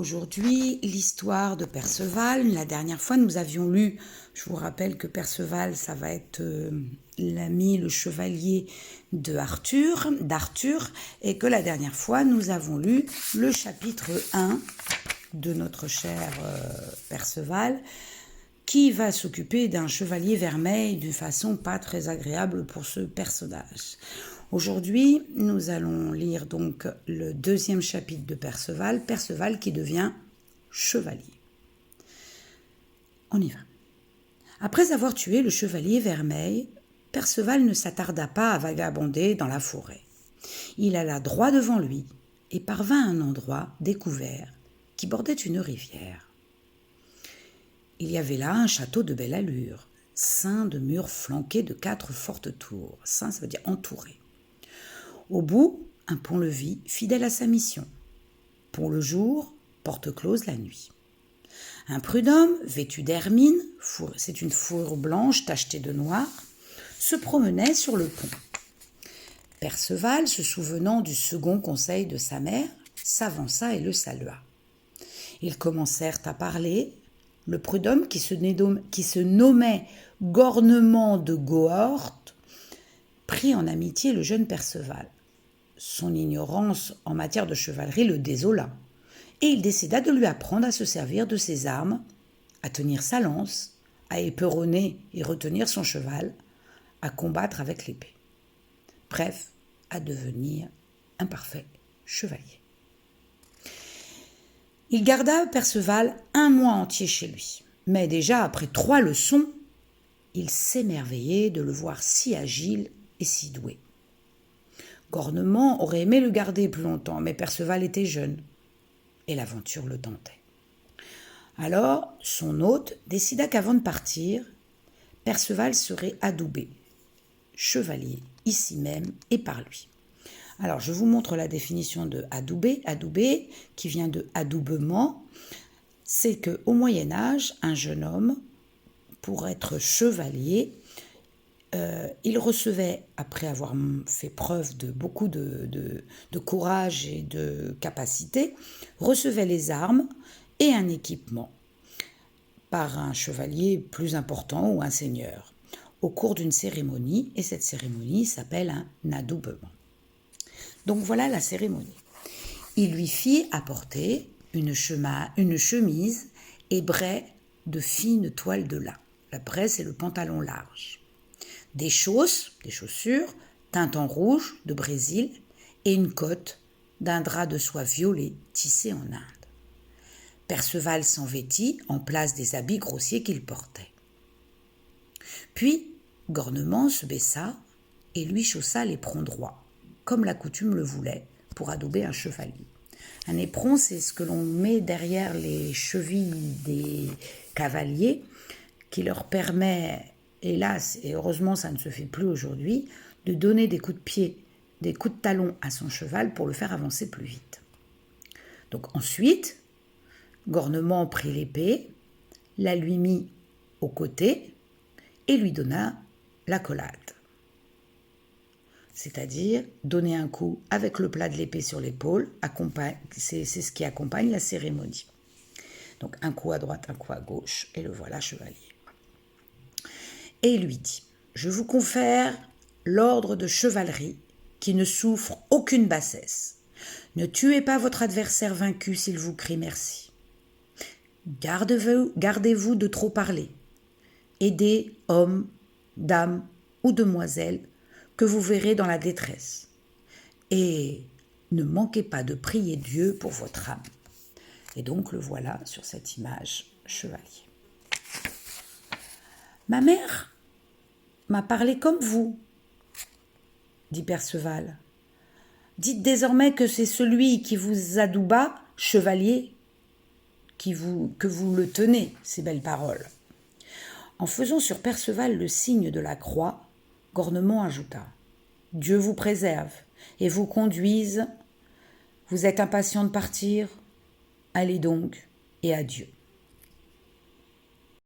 Aujourd'hui, l'histoire de Perceval. La dernière fois, nous avions lu, je vous rappelle que Perceval, ça va être l'ami, le chevalier d'Arthur, et que la dernière fois, nous avons lu le chapitre 1 de notre cher Perceval, qui va s'occuper d'un chevalier vermeil d'une façon pas très agréable pour ce personnage. Aujourd'hui, nous allons lire donc le deuxième chapitre de Perceval, Perceval qui devient chevalier. On y va. Après avoir tué le chevalier vermeil, Perceval ne s'attarda pas à vagabonder dans la forêt. Il alla droit devant lui et parvint à un endroit découvert qui bordait une rivière. Il y avait là un château de belle allure, ceint de murs flanqués de 4 fortes tours. Ceint, ça veut dire entouré. Au bout, un pont-levis fidèle à sa mission. Pont le jour, porte close la nuit. Un prud'homme, vêtu d'hermine, c'est une fourrure blanche tachetée de noir, se promenait sur le pont. Perceval, se souvenant du second conseil de sa mère, s'avança et le salua. Ils commencèrent à parler. Le prud'homme, qui se nommait Gornement de Gohorte, prit en amitié le jeune Perceval. Son ignorance en matière de chevalerie le désola, et il décida de lui apprendre à se servir de ses armes, à tenir sa lance, à éperonner et retenir son cheval, à combattre avec l'épée. Bref, à devenir un parfait chevalier. Il garda Perceval 1 mois entier chez lui, mais déjà après 3 leçons, il s'émerveillait de le voir si agile et si doué. Gornement aurait aimé le garder plus longtemps, mais Perceval était jeune, et l'aventure le tentait. Alors, son hôte décida qu'avant de partir, Perceval serait adoubé, chevalier, ici même et par lui. Alors, je vous montre la définition de adoubé. Adoubé, qui vient de adoubement, c'est qu'au Moyen-Âge, un jeune homme, pour être chevalier, il recevait, après avoir fait preuve de beaucoup de courage et de capacité, recevait les armes et un équipement par un chevalier plus important ou un seigneur, au cours d'une cérémonie, et cette cérémonie s'appelle un adoubement. Donc voilà la cérémonie. Il lui fit apporter une chemise et brais de fine toile de lin. La braie, c'est le pantalon large. Des chaussures teintes en rouge de Brésil et une cotte d'un drap de soie violet tissé en Inde. Perceval s'en vêtit en place des habits grossiers qu'il portait. Puis, Gornement se baissa et lui chaussa l'éperon droit, comme la coutume le voulait, pour adouber un chevalier. Un éperon, c'est ce que l'on met derrière les chevilles des cavaliers, qui leur permet, hélas, et heureusement ça ne se fait plus aujourd'hui, de donner des coups de pied, des coups de talon à son cheval pour le faire avancer plus vite. Donc ensuite, Gornement prit l'épée, la lui mit au côté et lui donna l'accolade. C'est-à-dire donner un coup avec le plat de l'épée sur l'épaule, c'est ce qui accompagne la cérémonie. Donc un coup à droite, un coup à gauche, et le voilà chevalier. Et il lui dit : je vous confère l'ordre de chevalerie qui ne souffre aucune bassesse. Ne tuez pas votre adversaire vaincu s'il vous crie merci. Gardez-vous de trop parler. Aidez hommes, dames ou demoiselles que vous verrez dans la détresse. Et ne manquez pas de prier Dieu pour votre âme. Et donc le voilà sur cette image chevalier. Ma mère m'a parlé comme vous, dit Perceval. Dites désormais que c'est celui qui vous adouba, chevalier, que vous le tenez, ces belles paroles. En faisant sur Perceval le signe de la croix, Gornement ajouta : Dieu vous préserve et vous conduise. Vous êtes impatient de partir ? Allez donc, et adieu.